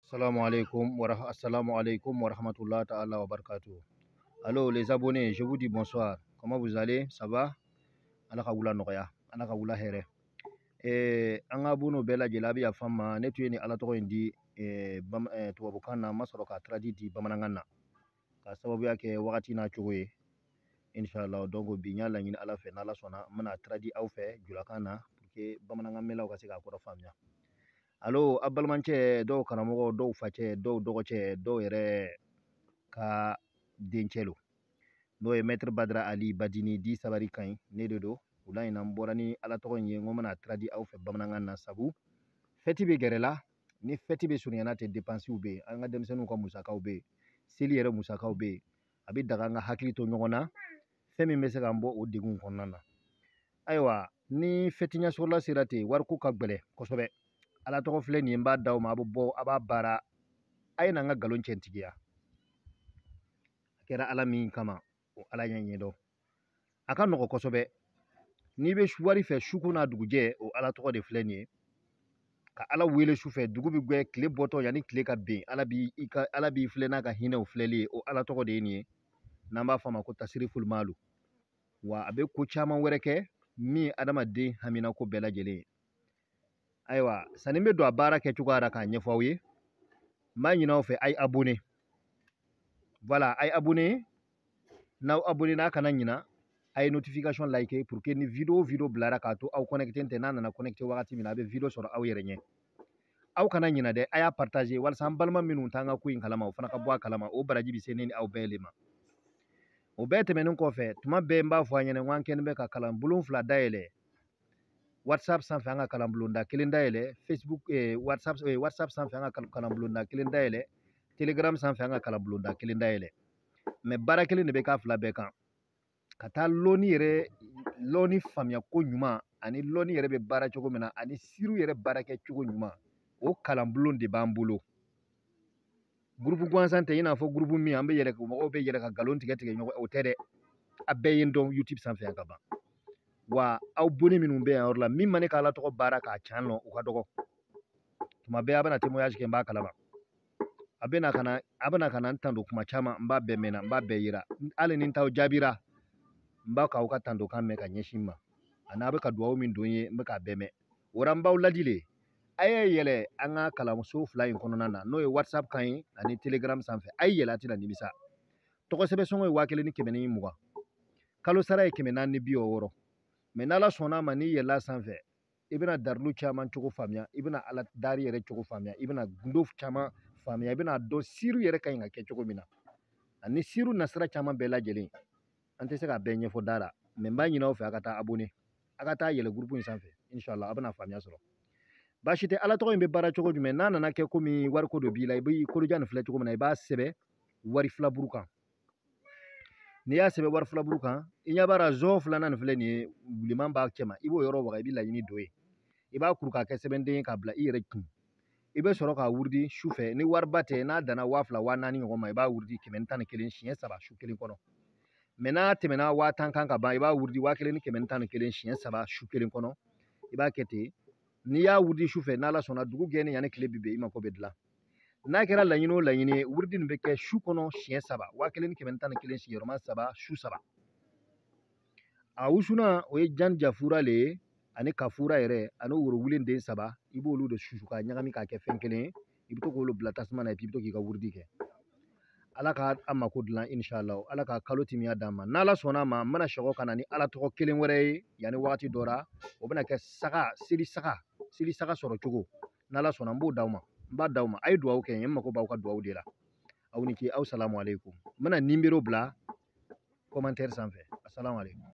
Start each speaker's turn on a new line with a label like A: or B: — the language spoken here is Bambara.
A: Assalamu alaikum wa rahmatullahi ta'ala wa barakatuh. Allô les abonnés, je vous dis bonsoir. Comment vous allez? Ça va? Ala ka wula nɔgɔya, ala ka wula hɛrɛ. An ka bunu bɛɛ lajɛlen a bɛ yafa n ma, ne tun ye nin ala tɔgɔ in di tubabukan na, n ma sɔrɔ ka traduit di bamanankan na. Ka sababuya kɛ wagati n'a cogo ye. Inshallah, donc bi n y'a laɲini ala fɛ n'ala sɔnna n bɛna traduit aw fɛ julakan na pour que bamanankan mɛnlaw ka se k'a kɔrɔ faamuya. Allo a balimancɛ, dɔw karamɔgɔ, dɔw facɛ, dɔw dɔgɔcɛ, dɔw yɛrɛ ka dencɛ lo n'o ye maître Badara Ali Badini di Sabari Kaɲ ne de don. Wula in na n bɔra ni ala tɔgɔ in ye n ko n bɛna traduit aw fɛ bamanankan na sabu fête bɛ gɛrɛ la, ni fête bɛ surunyana ten dépenses bɛ yen, an ka denmisɛnninw ka musakaw bɛ yen, seli yɛrɛ musakaw bɛ yen, a bɛ daga an ka hakili to ɲɔgɔn na fɛn min bɛ se k'an bɔ o degun kɔnɔna na. Ayiwa ni fête ɲɛsɔrɔla sera ten wariko ka gɛlɛn kosɛbɛ. Ala tɔgɔ filɛ nin ye n b'a d'aw ma a bɛ bɔ a b'a baara a ye n'an ka nkalon cɛntigiya. A kɛra ala min kama o ala ɲɛ ɲɛdɔn. A ka nɔgɔn kosɛbɛ. N'i bɛ wari fɛ su ko n'a dugujɛ o ala tɔgɔ de filɛ nin ye. Ka ala wele su fɛ dugu bɛ gɛ tile bɔtɔ yanni tile ka ben ala b'i filɛ n'a ka hinɛw filɛli ye o ala tɔgɔ de ye nin ye n'an b'a fɔ a ma ko tasiriful maalu. Wa a bɛ ko caman wɛrɛ kɛ min ye adamaden hamina ko bɛɛ lajɛlen ye. Ayiwa sanni n bɛ don a baara kɛcogoya la k'a ɲɛfɔ aw ye n b'a ɲini aw fɛ a ye abonné voilà a ye abonné n'aw abonné n'a kana ɲina a ye notification like pour que ni vidéo bilara k'a to aw connecté tɛ n'a nana connecté wagati min na a bɛ vidéo sɔrɔ aw yɛrɛ ɲɛ aw kana ɲina dɛ a y'a partager walasa an balima minnu t'an ka ko in kalama o fana ka bɔ a kalama o baraji bɛ se ne ni aw bɛɛ le ma o bɛɛ tɛmɛnen kɔfɛ tuma bɛɛ n b'a fɔ a ɲɛna n ko an kɛlen bɛ ka kalan bulon 2 dayɛlɛ WhatsApp sanfɛ an ka kalan bulonda 1 dayɛlɛ Facebook WhatsApp sanfɛ an ka kalan bulonda 1 dayɛlɛ Telegram sanfɛ an ka kalan bulonda 1 dayɛlɛ mais baara kelen de bɛ k'a fila bɛɛ kan ka taa lɔnni faamuya ko ɲuman ani lɔnni yɛrɛ bɛ baara cogo min na ani siriw yɛrɛ baara kɛ cogo ɲuman o kalan bulon de b'an bolo groupe gansan tɛ i n'a fɔ groupe min an bɛ yɛlɛ mɔgɔw bɛ yɛlɛ ka nkalon tigɛ ɲɔgɔn o tɛ dɛ a bɛɛ ye n dɔn YouTube sanfɛ yan ka ban wa aw bonni minnu bɛ yan yɔrɔ la min ma ne ka ala tɔgɔ baara k'a can nɔ u ka dɔgɔ tuma bɛɛ a bɛna témoignage kɛ n b'a kalama a bɛna ka na n tan don kuma caman n b'a bɛɛ mɛnna n b'a bɛɛ yira hali ni n t'aw jaabira n b'a k'aw ka tan don kan mɛn ka ɲɛsin ma a n'a bɛ ka duwawu min don ye n bɛ k'a bɛɛ mɛn o la n b'aw lajile a ye yɛlɛ an ka kalanso 2 in kɔnɔna na n'o ye WhatsApp kan ye ani Telegram sanfɛ a ye yɛlɛ a tɛna nimisa tɔgɔ sɛbɛn sɔngɔ ye 1420 kalo sara ye 460 mais n'ala sɔnna ma n'i yɛlɛla sanfɛ i bɛna dalilu caman cogo faamuya i bɛna ala dari yɛrɛ cogo faamuya i bɛna gundo caman faamuya i bɛna dɔn siriw yɛrɛ ka ɲi ka kɛ cogo min na ani siriw nasira caman bɛɛ lajɛlen an tɛ se k'a bɛɛ ɲɛfɔ da la mais n b'a ɲini aw fɛ a ka taa abonné a ka taa yɛlɛ groupe in sanfɛ inshallah a bɛna faamuya sɔrɔ baasi tɛ ala tɔgɔ in bɛ baara cogo jumɛn n'a nana kɛ komi wariko dɔ b'i la i bɛ kolojan nin filɛ cogo min na i b'a sɛbɛn wari filaburu kan n'i y'a sɛbɛn wari filaburu kan i ɲɛ b'a la zon 2nan nin filɛ nin ye bilenman b'a cɛ ma i b'o yɔrɔ waga i bɛ laɲini don ye i b'a kuru k'a kɛ sɛbɛnden ye k'a bila i yɛrɛ kun i bɛ sɔrɔ k'a wuridi su fɛ ni wariba tɛ n'a danna 2000 4000 ɲɔgɔn ma i b'a wuridi 111 siɲɛ 3 su kelen kɔnɔ mais n'a tɛmɛna 10000 kan ka ban i b'a wuridi 1111 siɲɛ 3 su kelen kɔnɔ i b'a kɛ ten n'i y'a wuridi su fɛ n'ala sɔnna dugu gɛnni yanni tile bi bɛn i mako bɛ dilan n'a kɛra laɲini o laɲini ye wuridi nin bɛ kɛ su kɔnɔ siɲɛ 3 1111 sigiyɔrɔma 3 su 3 a wusuna o ye jan jafura le ye ani kafura yɛrɛ ani woro wulenden 3 i b'olu de susu k'a ɲagami k'a kɛ fɛn kelen ye i bɛ to k'olu bila tasuma na et puis i bɛ to k'i ka wuridi kɛ ala ka an mako dilan inshallah ala ka kalo timiya d'an ma n'ala sɔnna ma n bɛna sɔgɔ ka na ni ala tɔgɔ kelen wɛrɛ ye yanni wagati dɔ la o bɛna kɛ seli saga sɔrɔ cogo n'ala sɔnna n b'o d'aw ma n b'a d'aw ma a ye duwawu kɛ n ye n mako b'aw ka duwawu de la aw ni ce aw salamu aleykum n bɛna numéro bila commentaire sanfɛ assalamu aleykum